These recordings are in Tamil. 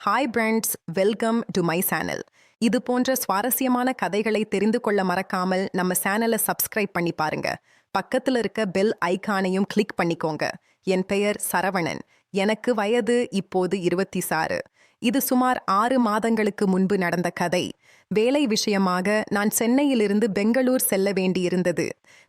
Hi friends, welcome to my channel. இது போன்ற சுவாரஸ்யமான கதைகளை தெரிந்து கொள்ள மறக்காமல் நம்ம சேனலை சப்ஸ்கிரைப் பண்ணி பாருங்க. பக்கத்துல இருக்க பெல் ஐகானையும் கிளிக் பண்ணிக்கோங்க. என் பெயர் சரவணன். எனக்கு வயது இப்போது 26. இது சுமார் 6 மாதங்களுக்கு முன்பு நடந்த கதை. வேலை விஷயமாக நான் சென்னையிலிருந்து பெங்களூர் செல்ல வேண்டியிருந்தது.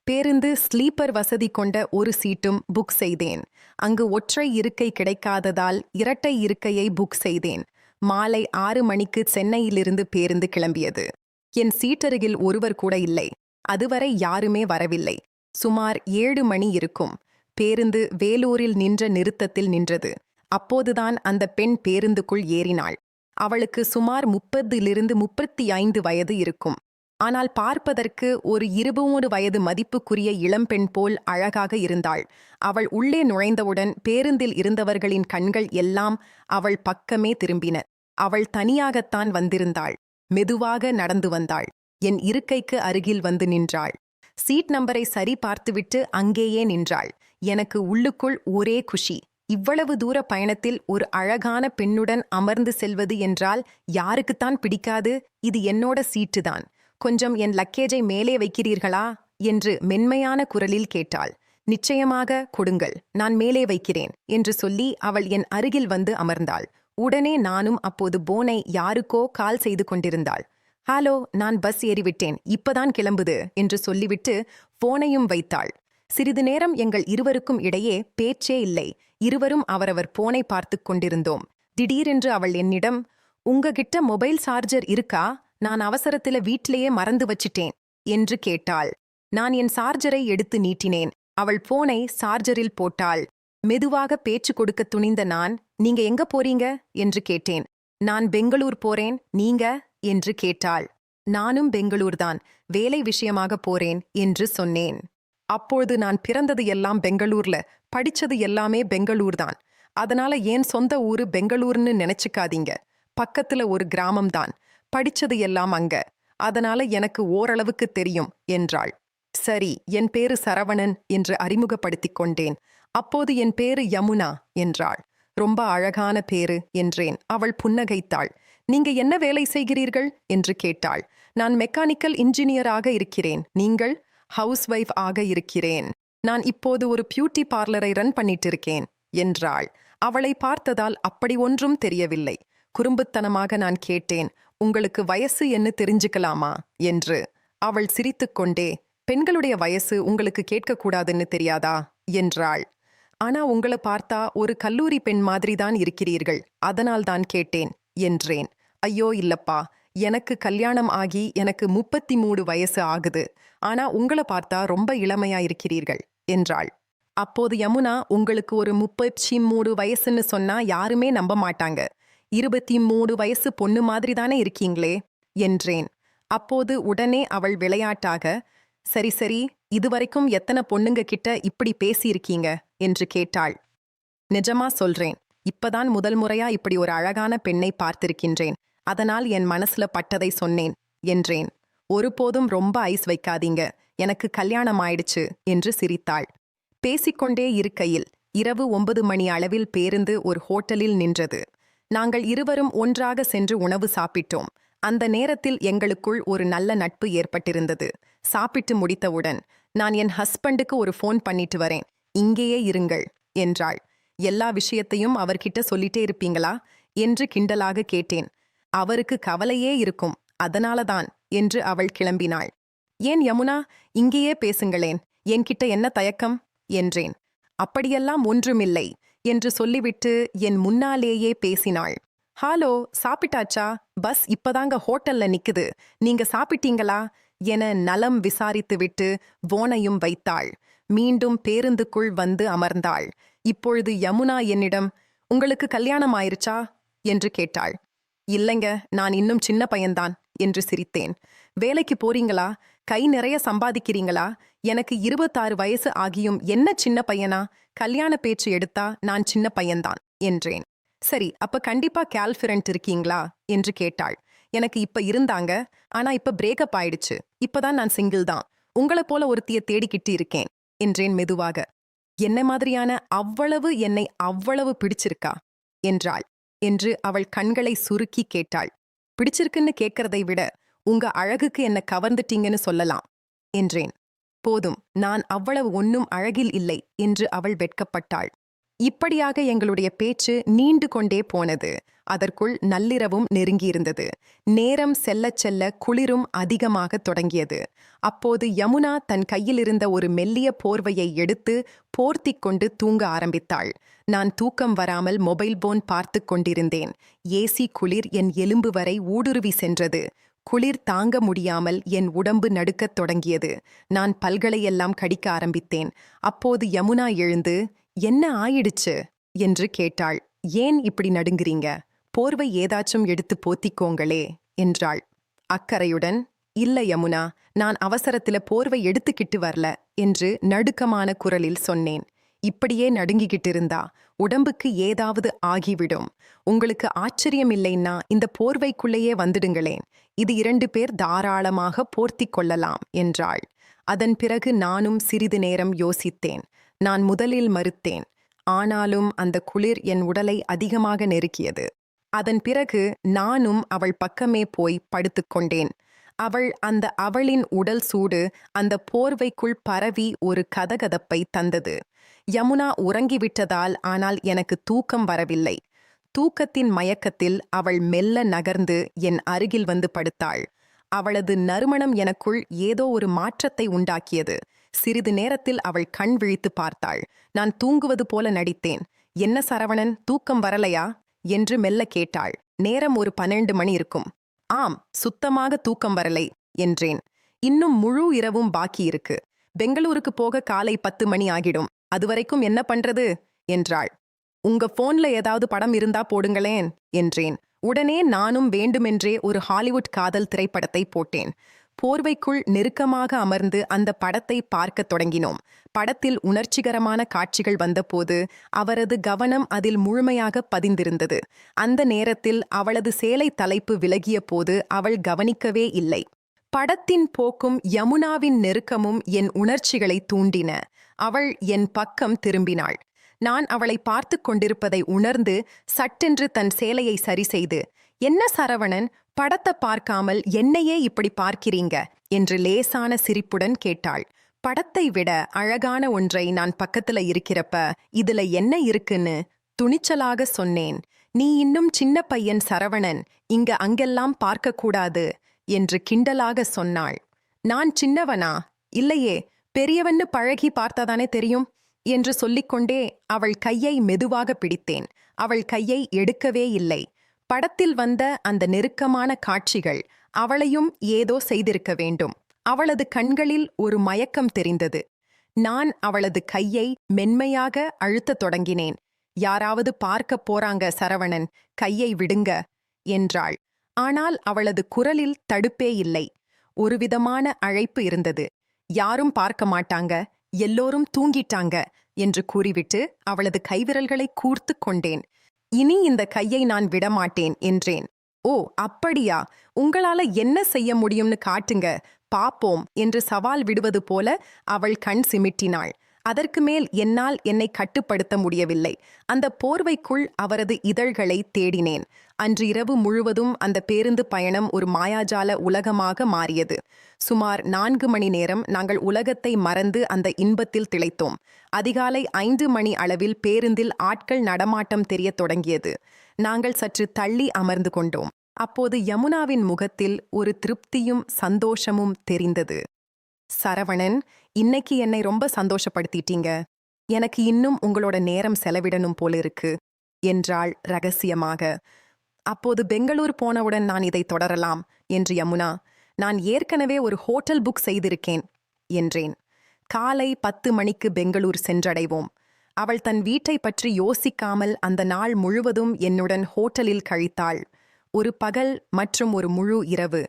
பேருந்து ஸ்லீப்பர் வசதி கொண்ட ஒரு சீட்டும் புக் செய்தேன். அங்கு ஒற்றை இருக்கை கிடைக்காததால் இரட்டை இருக்கையை புக் செய்தேன். மாலை 6 மணிக்கு சென்னையிலிருந்து பேருந்து கிளம்பியது. என் சீட்டருகில் ஒருவர் கூட இல்லை. அதுவரை யாருமே வரவில்லை. சுமார் 7 மணி இருக்கும். பேருந்து வேலூரில் நின்ற நிறுத்தத்தில் நின்றது. அப்போதுதான் அந்த பெண் பேருந்துக்குள் ஏறினாள். அவளுக்கு சுமார் 30-35 வயது இருக்கும். ஆனால் பார்ப்பதற்கு ஒரு 20 வயது மதிப்புக்குரிய இளம்பெண் போல் அழகாக இருந்தாள். அவள் உள்ளே நுழைந்தவுடன் பேருந்தில் இருந்தவர்களின் கண்கள் எல்லாம் அவள் பக்கமே திரும்பின. அவள் தனியாகத்தான் வந்திருந்தாள். மெதுவாக நடந்து வந்தாள். என் இருக்கைக்கு அருகில் வந்து நின்றாள். சீட் நம்பரை சரி பார்த்துவிட்டு அங்கேயே நின்றாள். எனக்கு உள்ளுக்குள் ஒரே குஷி. இவ்வளவு தூர பயணத்தில் ஒரு அழகான பெண்ணுடன் அமர்ந்து செல்வது என்றால் யாருக்குத்தான் பிடிக்காது? இது என்னோட சீட்டுதான். கொஞ்சம் என் லக்கேஜை மேலே வைக்கிறீர்களா என்று மென்மையான குரலில் கேட்டாள். நிச்சயமாக கொடுங்கள், நான் மேலே வைக்கிறேன் என்று சொல்லி அவள் என் அருகில் வந்து அமர்ந்தாள். உடனே நானும் அப்போது போனை யாருக்கோ கால் செய்து கொண்டிருந்தாள். ஹலோ, நான் பஸ் ஏறிவிட்டேன், இப்பதான் கிளம்புது என்று சொல்லிவிட்டு போனையும் வைத்தாள். சிறிது நேரம் எங்கள் இருவருக்கும் இடையே பேச்சே இல்லை. இருவரும் அவரவர் போனை பார்த்து கொண்டிருந்தோம். திடீரென்று அவள் என்னிடம், உங்ககிட்ட மொபைல் சார்ஜர் இருக்கா? நான் அவசரத்துல வீட்டிலேயே மறந்து வச்சிட்டேன் என்று கேட்டாள். நான் என் சார்ஜரை எடுத்து நீட்டினேன். அவள் போனை சார்ஜரில் போட்டாள். மெதுவாக பேச்சு கொடுக்க துணிந்த நான், நீங்க எங்க போறீங்க என்று கேட்டேன். நான் பெங்களூர் போறேன், நீங்க என்று கேட்டாள். நானும் பெங்களூர்தான், வேலை விஷயமாக போறேன் என்று சொன்னேன். அப்பொழுது நான் பிறந்தது எல்லாம் பெங்களூர்ல, படிச்சது எல்லாமே பெங்களூர்தான். அதனால ஏன் சொந்த ஊரு பெங்களூர்னு நினைச்சுக்காதீங்க. பக்கத்துல ஒரு கிராமம்தான். படிச்சது எல்லாம் அங்க. அதனால எனக்கு ஓரளவுக்கு தெரியும் என்றாள். சரி, என் பேரு சரவணன் என்று அறிமுகப்படுத்திக் கொண்டேன். அப்போது என் பேரு யமுனா என்றாள். ரொம்ப அழகான பேரு என்றேன். அவள் புன்னகைத்தாள். நீங்க என்ன வேலை செய்கிறீர்கள் என்று கேட்டாள். நான் மெக்கானிக்கல் இன்ஜினியராக இருக்கிறேன். நீங்கள்? ஹவுஸ் வைஃப் ஆக இருக்கிறேன். நான் இப்போது ஒரு பியூட்டி பார்லரை ரன் பண்ணிட்டு இருக்கேன் என்றாள். அவளை பார்த்ததால் அப்படி ஒன்றும் தெரியவில்லை. குறும்புத்தனமாக நான் கேட்டேன், உங்களுக்கு வயசு என்ன தெரிஞ்சுக்கலாமா என்று. அவள் சிரித்துக்கொண்டே, பெண்களுடைய வயசு உங்களுக்கு கேட்கக்கூடாதுன்னு தெரியாதா என்றாள். ஆனா உங்களை பார்த்தா ஒரு கல்லூரி பெண் மாதிரிதான் இருக்கிறீர்கள், அதனால் தான் கேட்டேன் என்றேன். ஐயோ இல்லப்பா, எனக்கு கல்யாணம் ஆகி எனக்கு 33 வயசு ஆகுது. ஆனா உங்களை பார்த்தா ரொம்ப இளமையா இருக்கிறீர்கள் என்றாள். அப்போது யமுனா, உங்களுக்கு ஒரு 33 வயசுன்னு சொன்னா யாருமே நம்ப மாட்டாங்க. 23 வயசு பொண்ணு மாதிரி தானே இருக்கீங்களே என்றேன். அப்போது உடனே அவள் விளையாட்டாக, சரி சரி, இதுவரைக்கும் எத்தனை பொண்ணுங்க கிட்ட இப்படி பேசியிருக்கீங்க என்று கேட்டாள். நிஜமா சொல்றேன், இப்பதான் முதல் முறையா இப்படி ஒரு அழகான பெண்ணை பார்த்திருக்கின்றேன். அதனால் என் மனசுல பட்டதை சொன்னேன் என்றேன். ஒருபோதும் ரொம்ப ஐஸ் வைக்காதீங்க, எனக்கு கல்யாணம் ஆயிடுச்சு என்று சிரித்தாள். பேசிக்கொண்டே இருக்கையில் இரவு 9 மணி அளவில் பேருந்து ஒரு ஹோட்டலில் நின்றது. நாங்கள் இருவரும் ஒன்றாக சென்று உணவு சாப்பிட்டோம். அந்த நேரத்தில் எங்களுக்குள் ஒரு நல்ல நட்பு ஏற்பட்டிருந்தது. சாப்பிட்டு முடித்தவுடன், நான் என் ஹஸ்பண்டுக்கு ஒரு ஃபோன் பண்ணிட்டு வரேன், இங்கேயே இருங்கள் என்றாள். எல்லா விஷயத்தையும் அவர்கிட்ட சொல்லிட்டே இருப்பீங்களா என்று கிண்டலாக கேட்டேன். அவருக்கு கவலையே இருக்கும், அதனாலதான் என்று அவள் கிளம்பினாள். ஏன் யமுனா, இங்கேயே பேசுங்களேன், என்கிட்ட என்ன தயக்கம் என்றேன். அப்படியெல்லாம் ஒன்றுமில்லை என்று சொல்லிவிட்டு என் முன்னாலேயே பேசினாள். ஹலோ, சாப்பிட்டாச்சா? பஸ் இப்பதாங்க ஹோட்டல்ல நிக்குது, நீங்க சாப்பிட்டீங்களா என நலம் விசாரித்துவிட்டு போனையும் வைத்தாள். மீண்டும் பேருந்துக்குள் வந்து அமர்ந்தாள். இப்பொழுது யமுனா என்னிடம், உங்களுக்கு கல்யாணம் ஆயிருச்சா என்று கேட்டாள். இல்லைங்க, நான் இன்னும் சின்ன பையன்தான் என்று சிரித்தேன். வேலைக்கு போறீங்களா? கை நிறைய சம்பாதிக்கிறீங்களா? எனக்கு 26 வயசு ஆகியும் என்ன சின்ன பையனா? கல்யாண பேச்சு எடுத்தா நான் சின்ன பையன்தான் என்றேன். சரி, அப்ப கண்டிப்பா கேர்ள்ஃப்ரெண்ட் இருக்கீங்களா என்று கேட்டாள். எனக்கு இப்ப இருந்தாங்க, ஆனா இப்ப பிரேக்கப் ஆயிடுச்சு. இப்பதான் நான் சிங்கிள் தான். உங்களை போல ஒருத்திய தேடிக்கிட்டு இருக்கேன் என்றேன் மெதுவாக. என்ன மாதிரியான? என்னை அவ்வளவு பிடிச்சிருக்கா என்றாள். என்று அவள் கண்களை சுருக்கி கேட்டாள். பிடிச்சிருக்குன்னு கேட்கறதை விட உங்க அழகுக்கு என்ன கவர்ந்துட்டீங்கன்னு சொல்லலாம் என்றேன். போதும், நான் அவ்வளவு ஒன்னும் அழகில் இல்லை என்று அவள் வெட்கப்பட்டாள். இப்படியாக எங்களுடைய பேச்சு நீண்டு கொண்டே போனது. அதற்குள் நள்ளிரவும் நெருங்கியிருந்தது. நேரம் செல்லச் செல்ல குளிரும் அதிகமாக தொடங்கியது. அப்போது யமுனா தன் கையிலிருந்த ஒரு மெல்லிய போர்வையை எடுத்து போர்த்திக் கொண்டு தூங்க ஆரம்பித்தாள். நான் தூக்கம் வராமல் மொபைல் போன் பார்த்து கொண்டிருந்தேன். ஏசி குளிர் என் எலும்பு வரை ஊடுருவி சென்றது. குளிர் தாங்க முடியாமல் என் உடம்பு நடுக்கத் தொடங்கியது. நான் பல்களையெல்லாம் கடிக்க ஆரம்பித்தேன். அப்போது யமுனா எழுந்து, என்ன ஆயிடுச்சு என்று கேட்டாள். ஏன் இப்படி நடுங்குறீங்க? போர்வை ஏதாச்சும் எடுத்து போத்திக்கோங்களே என்றாள் அக்கறையுடன். இல்ல யமுனா, நான் அவசரத்துல போர்வை எடுத்துக்கிட்டு வரல என்று நடுக்கமான குரலில் சொன்னேன். இப்படியே நடுங்கிக்கிட்டு இருந்தா உடம்புக்கு ஏதாவது ஆகிவிடும். உங்களுக்கு ஆச்சரியம் இல்லைன்னா இந்த போர்வைக்குள்ளேயே வந்துடுங்களேன். இது 2 பேர் தாராளமாக போர்த்திக் கொள்ளலாம் என்றாள். அதன் பிறகு நானும் சிறிது நேரம் யோசித்தேன். நான் முதலில் மறுத்தேன். ஆனாலும் அந்த குளிர் என் உடலை அதிகமாக நெருக்கியது. அதன் பிறகு நானும் அவள் பக்கமே போய் படுத்துக்கொண்டேன். அவளின் உடல் சூடு அந்த போர்வைக்குள் பரவி ஒரு கதகதப்பை தந்தது. யமுனா உறங்கிவிட்டதால் ஆனால் எனக்கு தூக்கம் வரவில்லை. தூக்கத்தின் மயக்கத்தில் அவள் மெல்ல நகர்ந்து என் அருகில் வந்து படுத்தாள். அவளது நறுமணம் எனக்குள் ஏதோ ஒரு மாற்றத்தை உண்டாக்கியது. சிறிது நேரத்தில் அவள் கண் விழித்து பார்த்தாள். நான் தூங்குவது போல நடித்தேன். என்ன சரவணன், தூக்கம் வரலையா என்று மெல்ல கேட்டாள். நேரம் ஒரு 12 மணி இருக்கும். ஆம், சுத்தமாக தூக்கம் வரலை என்றேன். இன்னும் முழு இரவும் பாக்கி இருக்கு. பெங்களூருக்கு போக காலை 10 மணி ஆகிடும். அதுவரைக்கும் என்ன பண்றது என்றாள். உங்க போன்ல ஏதாவது படம் இருந்தா போடுங்களேன் என்றேன். உடனே நானும் வேண்டுமென்றே ஒரு ஹாலிவுட் காதல் திரைப்படத்தை போட்டேன். போர்வைக்குள் நெருக்கமாக அமர்ந்து அந்த படத்தை பார்க்கத் தொடங்கினோம். படத்தில் உணர்ச்சிகரமான காட்சிகள் வந்தபோது அவரது கவனம் அதில் முழுமையாக பதிந்திருந்தது. அந்த நேரத்தில் அவளது சேலை தலைப்பு விலகிய போது அவள் கவனிக்கவே இல்லை. படத்தின் போக்கும் யமுனாவின் நெருக்கமும் என் உணர்ச்சிகளை தூண்டின. அவள் என் பக்கம் திரும்பினாள். நான் அவளை பார்த்து கொண்டிருப்பதை உணர்ந்து சட்டென்று தன் சேலையை சரி செய்து, என்ன சரவணன், படத்தை பார்க்காமல் என்னையே இப்படி பார்க்கிறீங்க என்று லேசான சிரிப்புடன் கேட்டாள். படத்தை விட அழகான ஒன்றை நான் பக்கத்துல இருக்கிறப்ப இதுல என்ன இருக்குன்னு துணிச்சலாக சொன்னேன். நீ இன்னும் சின்ன பையன் சரவணன், இங்க அங்கெல்லாம் பார்க்கக்கூடாது என்று கிண்டலாக சொன்னாள். நான் சின்னவனா? இல்லையே, பெரியவன்னு பழகி பார்த்தாதானே தெரியும் என்று சொல்லிக்கொண்டே அவள் கையை மெதுவாக பிடித்தேன். அவள் கையை எடுக்கவே இல்லை. படத்தில் வந்த அந்த நெருக்கமான காட்சிகள் அவளையும் ஏதோ செய்திருக்க வேண்டும். அவளது கண்களில் ஒரு மயக்கம் தெரிந்தது. நான் அவளது கையை மென்மையாக அழுத்தத் தொடங்கினேன். யாராவது பார்க்க போறாங்க சரவணன், கையை விடுங்க என்றாள். ஆனால் அவளது குரலில் தடுப்பே இல்லை. ஒருவிதமான அழைப்பு இருந்தது. யாரும் பார்க்க மாட்டாங்க, எல்லோரும் தூங்கிட்டாங்க என்று கூறிவிட்டு அவளது கைவிரல்களை கூர்த்து கொண்டேன். இனி இந்த கையை நான் விடமாட்டேன் என்றேன். ஓ அப்படியா, உங்களால என்ன செய்ய முடியும்னு காட்டுங்க, பாப்போம் என்று சவால் விடுவது போல அவள் கண் சிமிட்டினாள். அதற்கு மேல் என்னால் என்னை கட்டுப்படுத்த முடியவில்லை. அந்த போர்வைக்குள் அவரது இதழ்களை தேடினேன். அன்று இரவு முழுவதும் அந்த பேருந்து பயணம் ஒரு மாயாஜால உலகமாக மாறியது. சுமார் 4 மணி நேரம் நாங்கள் உலகத்தை மறந்து அந்த இன்பத்தில் திளைத்தோம். அதிகாலை 5 மணி அளவில் பேருந்தில் ஆட்கள் நடமாட்டம் தெரியத் தொடங்கியது. நாங்கள் சற்று தள்ளி அமர்ந்து கொண்டோம். அப்போது யமுனாவின் முகத்தில் ஒரு திருப்தியும் சந்தோஷமும் தெரிந்தது. சரவணன், இன்னைக்கு என்னை ரொம்ப சந்தோஷப்படுத்திட்டீங்க. எனக்கு இன்னும் உங்களோட நேரம் செலவிடணும் போல இருக்கு என்றாள் ரகசியமாக. அப்போது பெங்களூர் போனவுடன் நான் இதை தொடரலாம் என்று யமுனா. நான் ஏற்கனவே ஒரு ஹோட்டல் புக் செய்திருக்கேன் என்றேன். காலை 10 மணிக்கு பெங்களூர் சென்றடைவோம். அவள் தன் வீட்டை பற்றி யோசிக்காமல் அந்த நாள் முழுவதும் என்னுடன் ஹோட்டலில் கழித்தாள். ஒரு பகல் மற்றும் ஒரு முழு இரவு.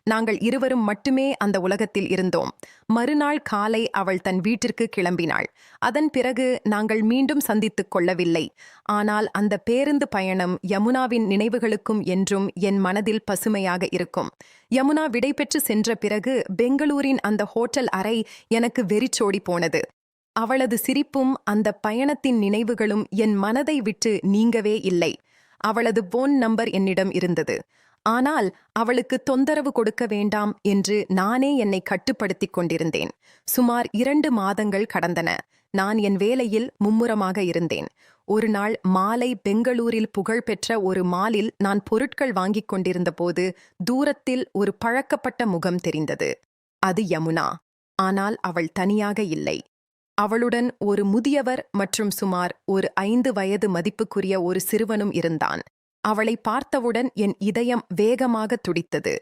நாங்கள் இருவரும் மட்டுமே அந்த உலகத்தில் இருந்தோம். மறுநாள் காலை அவள் தன் வீட்டிற்கு கிளம்பினாள். அதன் பிறகு நாங்கள் மீண்டும் சந்தித்துக் கொள்ளவில்லை. ஆனால் அந்த பேருந்து பயணம் யமுனாவின் நினைவுகளுக்கும் என்றும் என் மனதில் பசுமையாக இருக்கும். யமுனா விடைபெற்று சென்ற பிறகு பெங்களூரின் அந்த ஹோட்டல் அறை எனக்கு வெறிச்சோடி போனது. அவளது சிரிப்பும் அந்த பயணத்தின் நினைவுகளும் என் மனதை விட்டு நீங்கவே இல்லை. அவளது போன் நம்பர் என்னிடம் இருந்தது. ஆனால் அவளுக்கு தொந்தரவு கொடுக்க வேண்டாம் என்று நானே என்னை கட்டுப்படுத்திக் கொண்டிருந்தேன். சுமார் 2 மாதங்கள் கடந்தன. நான் என் வேலையில் மும்முரமாக இருந்தேன். ஒரு நாள் மாலை பெங்களூரில் புகழ்பெற்ற ஒரு மாலில் நான் பொருட்கள் வாங்கிக் கொண்டிருந்த போது தூரத்தில் ஒரு பழக்கப்பட்ட முகம் தெரிந்தது. அது யமுனா. ஆனால் அவள் தனியாக இல்லை. அவளுடன் ஒரு முதியவர் மற்றும் சுமார் ஒரு 5 வயது மதிப்புக்குரிய ஒரு சிறுவனும் இருந்தான். அவளை பார்த்தவுடன் என் இதயம் வேகமாக துடித்தது.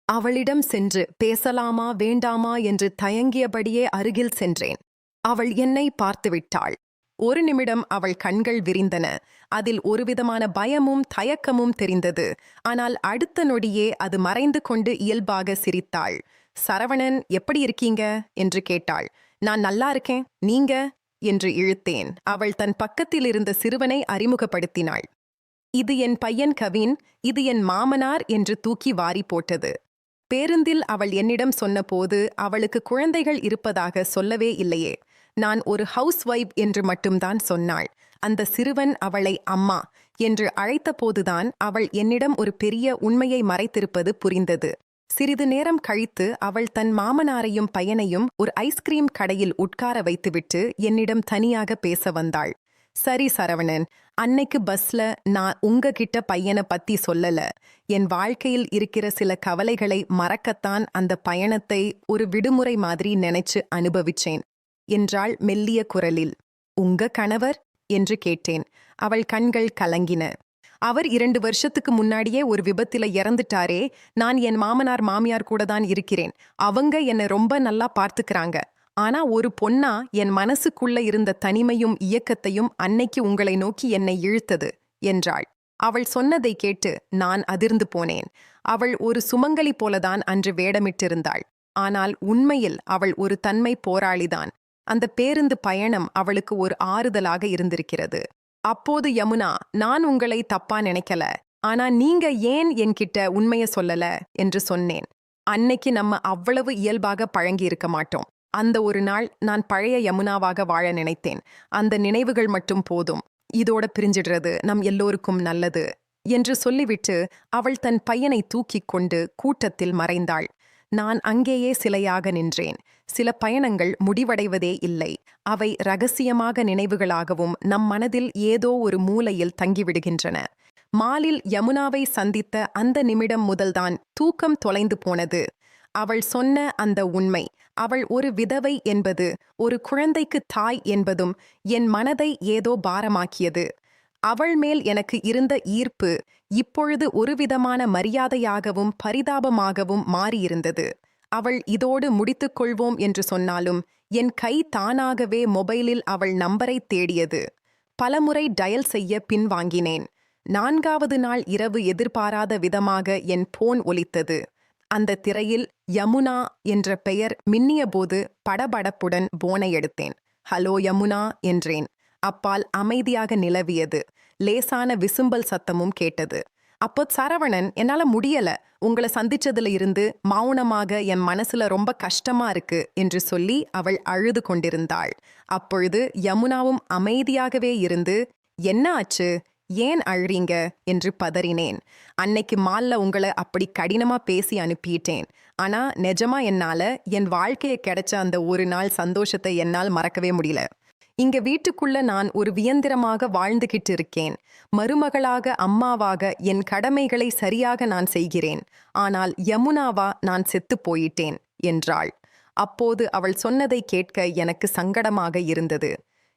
அவளிடம் சென்று பேசலாமா வேண்டாமா என்று தயங்கியபடியே அருகில் சென்றேன். அவள் என்னை பார்த்துவிட்டாள். ஒரு நிமிடம் அவள் கண்கள் விரிந்தன. அதில் ஒருவிதமான பயமும் தயக்கமும் தெரிந்தது. ஆனால் அடுத்த நொடியே அது மறைந்து கொண்டு இயல்பாக சிரித்தாள். சரவணன், எப்படி இருக்கீங்க என்று கேட்டாள். நான் நல்லா இருக்கேன், நீங்க என்று இழுத்தேன். அவள் தன் பக்கத்தில் இருந்த சிறுவனை அறிமுகப்படுத்தினாள். இது என் பையன் கவின், இது என் மாமனார் என்று தூக்கி வாரி போட்டது. பேருந்தில் அவள் என்னிடம் சொன்னபோது அவளுக்கு குழந்தைகள் இருப்பதாக சொல்லவே இல்லையே. நான் ஒரு ஹவுஸ் வைஃப் என்று மட்டும்தான் சொன்னாள். அந்த சிறுவன் அவளை அம்மா என்று அழைத்தபோதுதான் அவள் என்னிடம் ஒரு பெரிய உண்மையை மறைத்திருப்பது புரிந்தது. சிறிது நேரம் கழித்து அவள் தன் மாமனாரையும் பையனையும் ஒரு ஐஸ்கிரீம் கடையில் உட்கார வைத்துவிட்டு என்னிடம் தனியாக பேச வந்தாள். சரி சரவணன், அன்னைக்கு பஸ்ல நான் உங்ககிட்ட பையனை பத்தி சொல்லல. என் வாழ்க்கையில் இருக்கிற சில கவலைகளை மறக்கத்தான் அந்த பயணத்தை ஒரு விடுமுறை மாதிரி நினைச்சு அனுபவிச்சேன் என்றாள் மெல்லிய குரலில். உங்க கணவர் என்று கேட்டேன். அவள் கண்கள் கலங்கின. அவர் 2 வருஷத்துக்கு முன்னாடியே ஒரு விபத்துல இறந்துட்டாரே. நான் என் மாமனார் மாமியார் கூட தான் இருக்கிறேன். அவங்க என்னை ரொம்ப நல்லா பார்த்துக்கிறாங்க. ஆனா ஒரு பொண்ணா என் மனசுக்குள்ள இருந்த தனிமையும் இயக்கத்தையும் அன்னைக்கு உங்களை நோக்கி என்னை இழுத்தது என்றாள். அவள் சொன்னதை கேட்டு நான் அதிர்ந்து போனேன். அவள் ஒரு சுமங்கலி போலதான் அன்று வேடமிட்டிருந்தாள். ஆனால் உண்மையில் அவள் ஒரு தன்மை போராளிதான். அந்த பேருந்து பயணம் அவளுக்கு ஒரு ஆறுதலாக இருந்திருக்கிறது. அப்போது யமுனா, நான் உங்களை தப்பா நினைக்கல. ஆனா நீங்க ஏன் என்கிட்ட உண்மைய சொல்லல என்று சொன்னேன். அன்னைக்கு நம்ம அவ்வளவு இயல்பாக பழங்கி இருக்க மாட்டோம். அந்த ஒரு நாள் நான் பழைய யமுனாவாக வாழ நினைத்தேன். அந்த நினைவுகள் மட்டும் போதும். இதோட பிரிஞ்சிடுறது நம் எல்லோருக்கும் நல்லது என்று சொல்லிவிட்டு அவள் தன் பையனை தூக்கிக் கொண்டு கூட்டத்தில் மறைந்தாள். நான் அங்கேயே சிலையாக நின்றேன். சில பயணங்கள் முடிவடைவதே இல்லை. அவை ரகசியமாக நினைவுகளாகவும் நம் மனதில் ஏதோ ஒரு மூலையில் தங்கிவிடுகின்றன. மாலில் யமுனாவை சந்தித்த அந்த நிமிடம் முதல்தான் தூக்கம் தொலைந்து போனது. அவள் சொன்ன அந்த உண்மை, அவள் ஒரு விதவை என்பது, ஒரு குழந்தைக்கு தாய் என்பதும் என் மனதை ஏதோ பாரமாக்கியது. அவள் மேல் எனக்கு இருந்த ஈர்ப்பு இப்பொழுது ஒருவிதமான மரியாதையாகவும் பரிதாபமாகவும் மாறியிருந்தது. அவள் இதோடு முடித்துக்கொள்வோம் என்று சொன்னாலும் என் கை தானாகவே மொபைலில் அவள் நம்பரை தேடியது. பலமுறை டயல் செய்ய பின்வாங்கினேன். 4வது நாள் இரவு எதிர்பாராத விதமாக என் போன் ஒலித்தது. அந்த திரையில் யமுனா என்ற பெயர் மின்னியபோது படபடப்புடன் போனை எடுத்தேன். ஹலோ யமுனா என்றேன். அப்பால் அமைதியாக நிலவியது. லேசான விசும்பல் சத்தமும் கேட்டது. அப்போ சரவணன், என்னால முடியல, உங்களை சந்திச்சதுல இருந்து மௌனமாக என் மனசுல ரொம்ப கஷ்டமா இருக்கு என்று சொல்லி அவள் அழுது கொண்டிருந்தாள். அப்பொழுது யமுனாவும் அமைதியாகவே இருந்து, என்ன ஆச்சு, ஏன் அழுறீங்க என்று பதறினேன். அன்னைக்கு மால்ல உங்களை அப்படி கடினமா பேசி அனுப்பிட்டேன். ஆனா நிஜமா என்னால என் வாழ்க்கையை கிடைச்ச அந்த ஒரு நாள் சந்தோஷத்தை என்னால் மறக்கவே முடியல. இங்க வீட்டுக்குள்ள நான் ஒரு வியந்திரமாக வாழ்ந்துகிட்டு இருக்கேன். மருமகளாக, அம்மாவாக என் கடமைகளை சரியாக நான் செய்கிறேன். ஆனால் யமுனாவா நான் செத்து போயிட்டேன் என்றாள். அப்போது அவள் சொன்னதை கேட்க எனக்கு சங்கடமாக இருந்தது.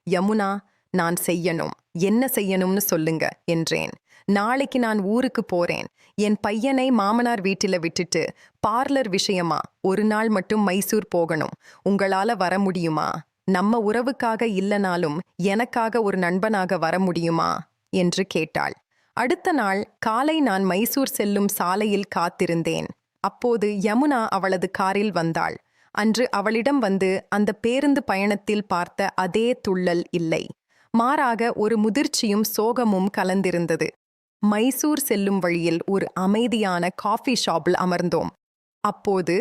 யமுனா, நான் செய்யணும், என்ன செய்யணும்னு சொல்லுங்க என்றேன். நாளைக்கு நான் ஊருக்கு போறேன். என் பையனை மாமனார் வீட்டில விட்டுட்டு பார்லர் விஷயமா ஒரு நாள் மட்டும் மைசூர் போகணும். உங்களால வர முடியுமா? நம்ம உறவுக்காக இல்லனாலும் எனக்காக ஒரு நண்பனாக வர முடியுமா என்று கேட்டாள். அடுத்த நாள் காலை நான் மைசூர் செல்லும் சாலையில் காத்திருந்தேன். அப்போது யமுனா அவளது காரில் வந்தாள். அன்று அவளிடம் வந்து அந்த பேருந்து பயணத்தில் பார்த்த அதே துள்ளல் இல்லை. மாறாக ஒரு முதிர்ச்சியும் சோகமும் கலந்திருந்தது. மைசூர் செல்லும் வழியில் ஒரு அமைதியான காஃபி ஷாப்பில் அமர்ந்தோம். அப்போது,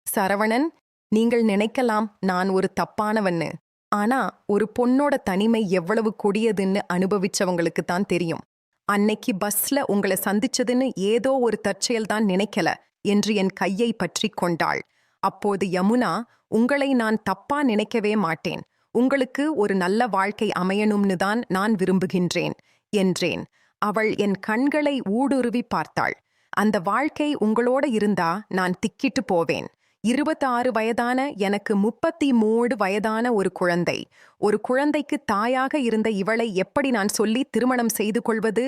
சரவணன், நீங்கள் நினைக்கலாம் நான் ஒரு தப்பானவன்னு. ஆனா ஒரு பொண்ணோட தனிமை எவ்வளவு கொடியதுன்னு அனுபவிச்சவங்களுக்கு தான் தெரியும். அன்னைக்கு பஸ்ல உங்களை சந்திச்சதுன்னு ஏதோ ஒரு தற்செயல்தான் நினைக்கல என்று என் கையை பற்றி கொண்டாள். அப்போது யமுனா, உங்களை நான் தப்பா நினைக்கவே மாட்டேன். உங்களுக்கு ஒரு நல்ல வாழ்க்கை அமையணும்னு தான் நான் விரும்புகின்றேன் என்றேன். அவள் என் கண்களை ஊடுருவி பார்த்தாள். அந்த வாழ்க்கை உங்களோட இருந்தா நான் திக்கிட்டு போவேன். 26 வயதான எனக்கு 33 வயதான ஒரு குழந்தை. ஒரு குழந்தைக்கு தாயாக இருந்த இவளை எப்படி நான் சொல்லி திருமணம் செய்து கொள்வது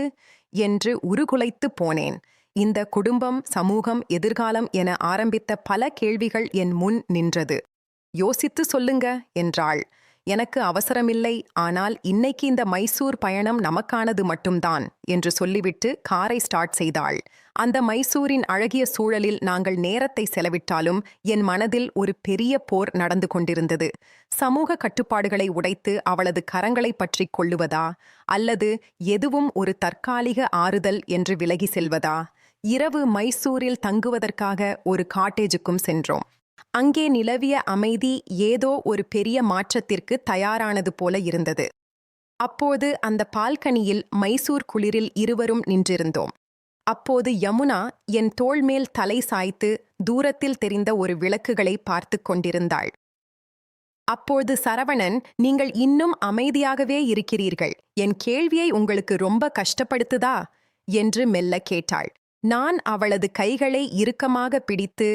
என்று உருகுலைத்து போனேன். இந்த குடும்பம், சமூகம், எதிர்காலம் என ஆரம்பித்த பல கேள்விகள் என் முன் நின்றது. யோசித்து சொல்லுங்க என்றாள். எனக்கு அவசரமில்லை, ஆனால் இன்னைக்கு இந்த மைசூர் பயணம் நமக்கானது மட்டும்தான் என்று சொல்லிவிட்டு காரை ஸ்டார்ட் செய்தாள். அந்த மைசூரின் அழகிய சூழலில் நாங்கள் நேரத்தை செலவிட்டாலும் என் மனதில் ஒரு பெரிய போர் நடந்து கொண்டிருந்தது. சமூக கட்டுப்பாடுகளை உடைத்து அவளது கரங்களை பற்றி கொள்ளுவதா, அல்லது எதுவும் ஒரு தற்காலிக ஆறுதல் என்று விலகி செல்வதா? இரவு மைசூரில் தங்குவதற்காக ஒரு காட்டேஜுக்கும் சென்றோம். அங்கே நிலவிய அமைதி ஏதோ ஒரு பெரிய மாற்றத்திற்கு தயாரானது போல இருந்தது. அப்போது அந்த பால்கனியில் மைசூர் குளிரில் இருவரும் நின்றிருந்தோம். அப்போது யமுனா என் தோள் மேல் தலை சாய்த்து தூரத்தில் தெரிந்த ஒரு விளக்குகளை பார்த்து கொண்டிருந்தாள். அப்போது சரவணன், நீங்கள் இன்னும் அமைதியாகவே இருக்கிறீர்கள். என் கேள்வியை உங்களுக்கு ரொம்ப கஷ்டப்படுத்துதா என்று மெல்ல கேட்டாள். நான் அவளது கைகளை இறுக்கமாக பிடித்து,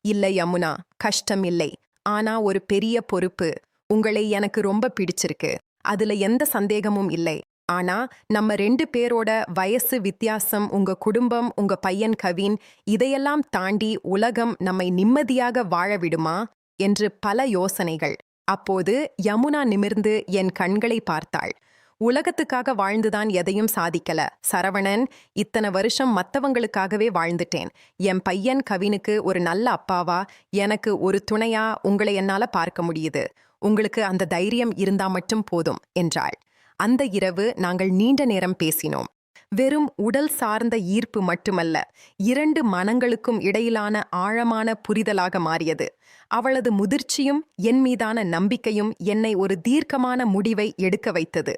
இல்லை யமுனா, கஷ்டம் இல்லை. ஆனா ஒரு பெரிய பொறுப்பு. உங்களை எனக்கு ரொம்ப பிடிச்சிருக்கு, அதுல எந்த சந்தேகமும் இல்லை. ஆனா நம்ம 2 பேரோட வயசு வித்தியாசம், உங்க குடும்பம், உங்க பையன் கவின், இதையெல்லாம் தாண்டி உலகம் நம்மை நிம்மதியாக வாழ விடுமா என்று பல யோசனைகள். அப்போது யமுனா நிமிர்ந்து என் கண்களை பார்த்தாள். உலகத்துக்காக வாழ்ந்துதான் எதையும் சாதிக்கல சரவணன். இத்தனை வருஷம் மத்தவங்களுக்காகவே வாழ்ந்துட்டேன். என் பையன் கவினுக்கு ஒரு நல்ல அப்பாவா, எனக்கு ஒரு துணையா உங்களை என்னால பார்க்க முடியுது. உங்களுக்கு அந்த தைரியம் இருந்தா மட்டும் போதும் என்றாள். அந்த இரவு நாங்கள் நீண்ட நேரம் பேசினோம். வெறும் உடல் சார்ந்த ஈர்ப்பு மட்டுமல்ல, 2 மனங்களுக்கும் இடையிலான ஆழமான புரிதலாக மாறியது. அவளது முதிர்ச்சியும் என் மீதான நம்பிக்கையும் என்னை ஒரு தீர்க்கமான முடிவை எடுக்க வைத்தது.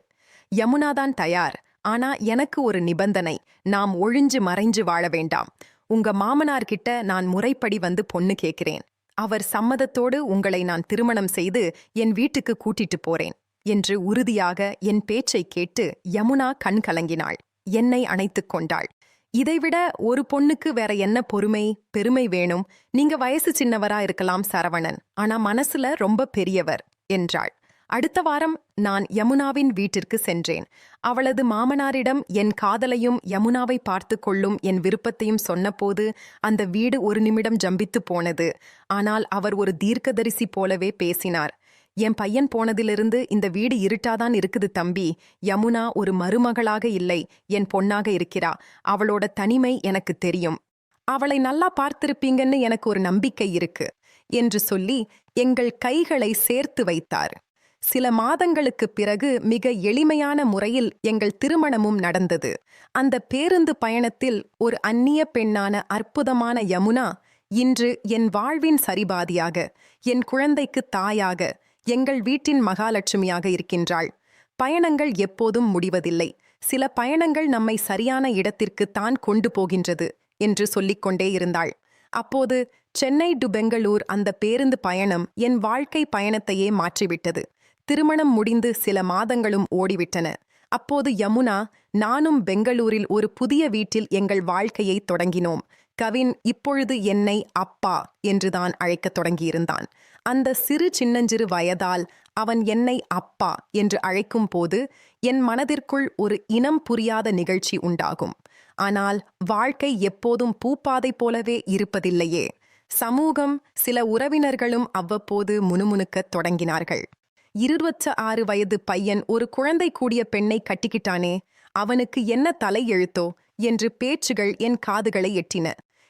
யமுனாதான் தயார், ஆனா எனக்கு ஒரு நிபந்தனை. நாம் ஒழிஞ்சு மறைஞ்சு வாழ வேண்டாம். உங்க மாமனார்கிட்ட நான் முறைப்படி வந்து பொண்ணு கேட்கிறேன். அவர் சம்மதத்தோடு உங்களை நான் திருமணம் செய்து என் வீட்டுக்கு கூட்டிட்டு போறேன் என்று உறுதியாக என் பேச்சை கேட்டு யமுனா கண் கலங்கினாள். என்னை அணைத்துக் கொண்டாள். இதைவிட ஒரு பொண்ணுக்கு வேற என்ன பொறுமை, பெருமை வேணும்? நீங்க வயசு சின்னவரா இருக்கலாம் சரவணன், ஆனா மனசுல ரொம்ப பெரியவர் என்றாள். அடுத்த வாரம் நான் யமுனாவின் வீட்டிற்கு சென்றேன். அவளது மாமனாரிடம் என் காதலையும் யமுனாவை பார்த்து கொள்ளும் என் விருப்பத்தையும் சொன்னபோது அந்த வீடு ஒரு நிமிடம் ஜம்பித்து போனது. ஆனால் அவர் ஒரு தீர்க்கதரிசி போலவே பேசினார். என் பையன் போனதிலிருந்து இந்த வீடு இருட்டாதான் இருக்குது தம்பி. யமுனா ஒரு மருமகளாக இல்லை, என் பொண்ணாக இருக்கிறா. அவளோட தனிமை எனக்கு தெரியும். அவளை நல்லா பார்த்திருப்பீங்கன்னு எனக்கு ஒரு நம்பிக்கை இருக்கு என்று சொல்லி எங்கள் கைகளை சேர்த்து வைத்தார். சில மாதங்களுக்குப் பிறகு மிக எளிமையான முறையில் எங்கள் திருமணமும் நடந்தது. அந்த பேருந்து பயணத்தில் ஒரு அந்நிய பெண்ணான அற்புதமான யமுனா இன்று என் வாழ்வின் சரிபாதியாக, என் குழந்தைக்கு தாயாக, எங்கள் வீட்டின் மகாலட்சுமியாக இருக்கின்றாள். பயணங்கள் எப்போதும் முடிவதில்லை. சில பயணங்கள் நம்மை சரியான இடத்திற்கு தான் கொண்டு போகின்றது என்று சொல்லிக்கொண்டே இருந்தாள். அப்போது சென்னை டு பெங்களூர் அந்த பேருந்து பயணம் என் வாழ்க்கை பயணத்தையே மாற்றிவிட்டது. திருமணம் முடிந்து சில மாதங்களும் ஓடிவிட்டன. அப்போது யமுனா, நானும் பெங்களூரில் ஒரு புதிய வீட்டில் எங்கள் வாழ்க்கையை தொடங்கினோம். கவின் இப்பொழுது என்னை அப்பா என்றுதான் அழைக்கத் தொடங்கியிருந்தான். அந்த சிறு சின்னஞ்சிறு வயதால் அவன் என்னை அப்பா என்று அழைக்கும் போது என் மனதிற்குள் ஒரு இனம் புரியாத நிகழ்ச்சி உண்டாகும். ஆனால் வாழ்க்கை எப்போதும் பூப்பாதை போலவே இருப்பதில்லையே. சமூகம், சில உறவினர்களும் அவ்வப்போது முணுமுணுக்கத் தொடங்கினார்கள். 26 வயது பையன் ஒரு குழந்தை கூடிய பெண்ணை கட்டிக்கிட்டானே, அவனுக்கு என்ன தலை எழுத்தோ என்று பேச்சுகள் என் காதுகளை எட்டின.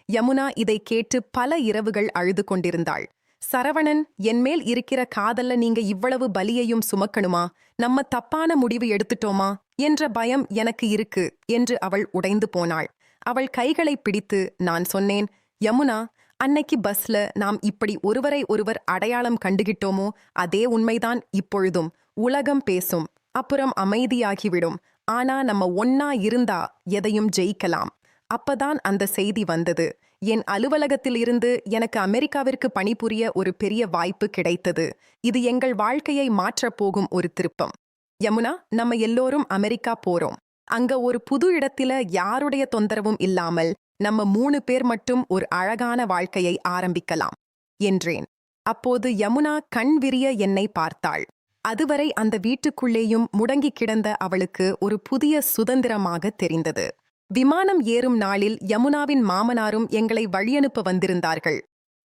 யமுனா இதை கேட்டு பல இரவுகள் அழுது கொண்டிருந்தாள். சரவணன், என்மேல் இருக்கிற காதல்ல நீங்க இவ்வளவு பலியையும் சுமக்கணுமா? நம்ம தப்பான முடிவு எடுத்துட்டோமா என்ற பயம் எனக்கு இருக்கு என்று அவள் உடைந்து போனாள். அவள் கைகளை பிடித்து நான் சொன்னேன், யமுனா, அன்னைக்கு பஸ்ல நாம் இப்படி ஒருவரை ஒருவர் அடையாளம் கண்டுகிட்டோமோ அதே உண்மைதான் இப்பொழுதும். உலகம் பேசும், அப்புறம் அமைதியாகிவிடும். ஆனா நம்ம ஒன்னா இருந்தா எதையும் ஜெயிக்கலாம். அப்பதான் அந்த செய்தி வந்தது. என் அலுவலகத்தில் இருந்து எனக்கு அமெரிக்காவிற்கு பணிபுரிய ஒரு பெரிய வாய்ப்பு கிடைத்தது. இது எங்கள் வாழ்க்கையை மாற்றப் போகும் ஒரு திருப்பம். யமுனா, நம்ம எல்லோரும் அமெரிக்கா போறோம். அங்க ஒரு புது இடத்தில யாருடைய தொந்தரவும் இல்லாமல் நம்ம 3 பேர் மட்டும் ஒரு அழகான வாழ்க்கையை ஆரம்பிக்கலாம் என்றேன். அப்போது யமுனா கண் விரிய என்னை பார்த்தாள். அதுவரை அந்த வீட்டுக்குள்ளேயும் முடங்கி கிடந்த அவளுக்கு ஒரு புதிய சுதந்திரமாக தெரிந்தது. விமானம் ஏறும் நாளில் யமுனாவின் மாமனாரும் எங்களை வழியனுப்ப வந்திருந்தார்கள்.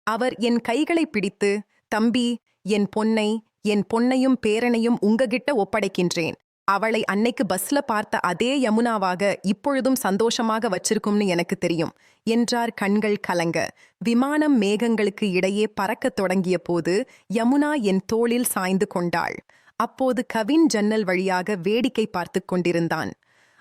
அவர் என் கைகளை பிடித்து, தம்பி, என் பொன்னையும் பேரனையும் உங்ககிட்ட ஒப்படைக்கின்றேன். அவளை அன்னைக்கு பஸ்ல பார்த்த அதே யமுனாவாக இப்பொழுதும் சந்தோஷமாக வச்சிருக்கும்னு எனக்கு தெரியும் என்றார் கண்கள் கலங்க. விமானம் மேகங்களுக்கு இடையே பறக்கத் தொடங்கிய போது யமுனா என் தோளில் சாய்ந்து கொண்டாள். அப்போது கவின் ஜன்னல் வழியாக வேடிக்கை பார்த்து கொண்டிருந்தான்.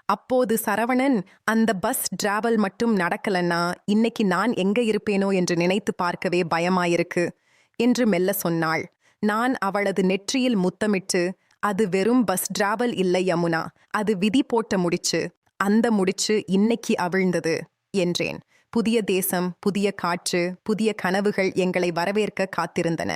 அப்போது சரவணன், அந்த பஸ் டிராவல் மட்டும் நடக்கலன்னா இன்னைக்கு நான் எங்க இருப்பேனோ என்று நினைத்து பார்க்கவே பயமாயிருக்கு என்று மெல்ல சொன்னாள். நான் அவளது நெற்றியில் முத்தமிட்டு, அது வெறும் பஸ் டிராவல் இல்லை யமுனா, அது விதி போட்ட முடிச்சு. அந்த முடிச்சு இன்னைக்கு அவிழ்ந்தது என்றேன். புதிய தேசம், புதிய காற்று, புதிய கனவுகள் எங்களை வரவேற்க காத்திருந்தன.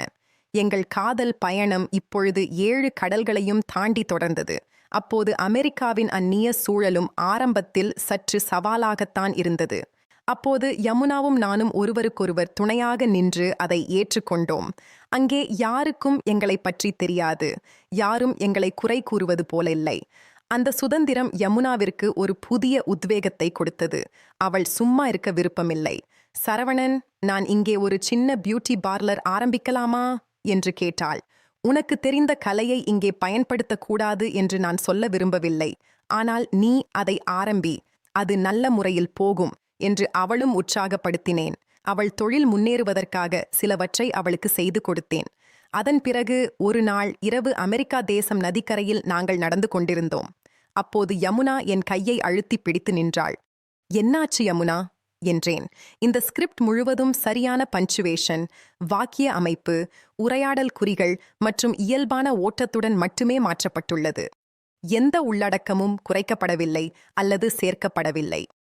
எங்கள் காதல் பயணம் இப்பொழுது 7 கடல்களையும் தாண்டி தொடர்ந்தது. அப்போது அமெரிக்காவின் அந்நிய சூழலும் ஆரம்பத்தில் சற்று சவாலாகத்தான் இருந்தது. அப்போது யமுனாவும் நானும் ஒருவருக்கொருவர் துணையாக நின்று அதை ஏற்றுக்கொண்டோம். அங்கே யாருக்கும் எங்களை பற்றி தெரியாது. யாரும் எங்களை குறை கூறுவது போல இல்லை. அந்த சுதந்திரம் யமுனாவிற்கு ஒரு புதிய உத்வேகத்தை கொடுத்தது. அவள் சும்மா இருக்க விருப்பமில்லை. சரவணன், நான் இங்கே ஒரு சின்ன பியூட்டி பார்லர் ஆரம்பிக்கலாமா என்று கேட்டாள். உனக்கு தெரிந்த கலையை இங்கே பயன்படுத்தக்கூடாது என்று நான் சொல்ல விரும்பவில்லை. ஆனால் நீ அதை ஆரம்பி, அது நல்ல முறையில் போகும் என்று அவளும் உற்சாகப்படுத்தினேன். அவள் தொழில் முன்னேறுவதற்காக சிலவற்றை அவளுக்கு செய்து கொடுத்தேன். அதன் பிறகு ஒரு நாள் இரவு அமெரிக்கா தேசம் நதிக்கரையில் நாங்கள் நடந்து கொண்டிருந்தோம். அப்போது யமுனா என் கையை அழுத்தி பிடித்து நின்றாள். என்னாச்சு யமுனா என்றேன். இந்த ஸ்கிரிப்ட் முழுவதும் சரியான பஞ்சுவேஷன், வாக்கிய அமைப்பு, உரையாடல் குறிகள் மற்றும் இயல்பான ஓட்டத்துடன் மட்டுமே மாற்றப்பட்டுள்ளது. எந்த உள்ளடக்கமும் குறைக்கப்படவில்லை அல்லது சேர்க்கப்படவில்லை.